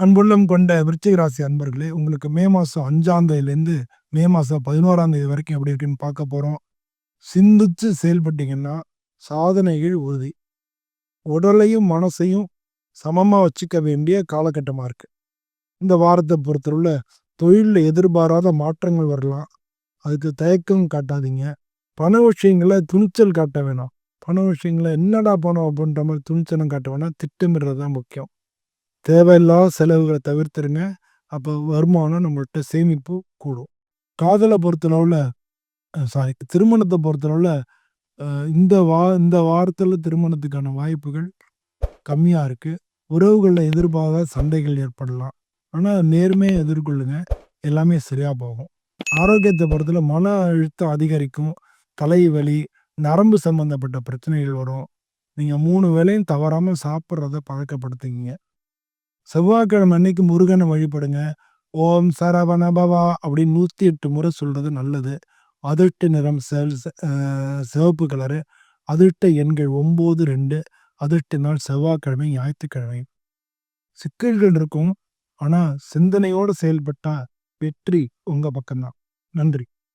அன்புள்ளம் கொண்ட விருச்சிக ராசி அன்பர்களே, உங்களுக்கு மே மாசம் 5ஆம் தேதியிலேருந்து மே மாசம் 11ஆம் தேதி வரைக்கும் எப்படி இருக்குன்னு பார்க்க போறோம். சிந்திச்சு செயல்பட்டீங்கன்னா, சாதனைகள் உறுதி. உடலையும், மனசையும் சமமா வச்சுக்க வேண்டிய காலகட்டமா இருக்கு. இந்த வாரத்த பொறுத்தளவுல தொழில்ல எதிர்பாராத மாற்றங்கள் வரலாம். அதுக்கு தயக்கம் காட்டாதீங்க. பண விஷயங்கள்ல துணிச்சல் காட்ட வேணாம். பண விஷயங்கள்ல என்னடா பணம் அப்படின்ற மாரி துணிச்சலும் காட்ட வேணாம். திட்டமிடுறது தான் முக்கியம். தேவையில்லாத செலவுகள தவிர்த்துருங்க. அப்போ வருமானம் நம்மள்ட்ட சேமிப்பு கூடும். காதல பொறுத்தளவுல திருமணத்த பொறுத்தளவுல அ இந்த வாரத்தில திருமணத்துக்கான வாய்ப்புகள் கம்மியா இருக்கு. உறவுகள்ல எதிர்பாராத சண்டைகள் ஏற்படலாம். ஆனா நேர்மையா எதிர்கொள்ளுங்க. எல்லாமே சரியா போகும். ஆரோக்கியத்த பொறுத்தல மன அழுத்தம் அதிகரிக்கும். தலைவலி, நரம்பு சம்பந்தப்பட்ட பிரச்சனைகள் வரும். நீங்க 3 வேளையும் தவறாம சாப்பிடுறத பழக்கப்படுத்திக்கங்க. செவ்வாய்க்கிழமை அன்னைக்கு முருகனை வழிபடுங்க. ஓம் சரவண பவா அப்படின்னு 108 முறை சொல்றது நல்லது. அதிர்ஷ்ட நிறம் சிவப்பு கலரு. அதிர்ஷ்ட எண்கள் 9, 2. அதிர்ஷ்ட நாள் செவ்வாய்க்கிழமை, ஞாயிற்றுக்கிழமை. சிக்கல்கள் இருக்கும். ஆனா சிந்தனையோடு செயல்பட்டா வெற்றி உங்க பக்கம் தான். நன்றி.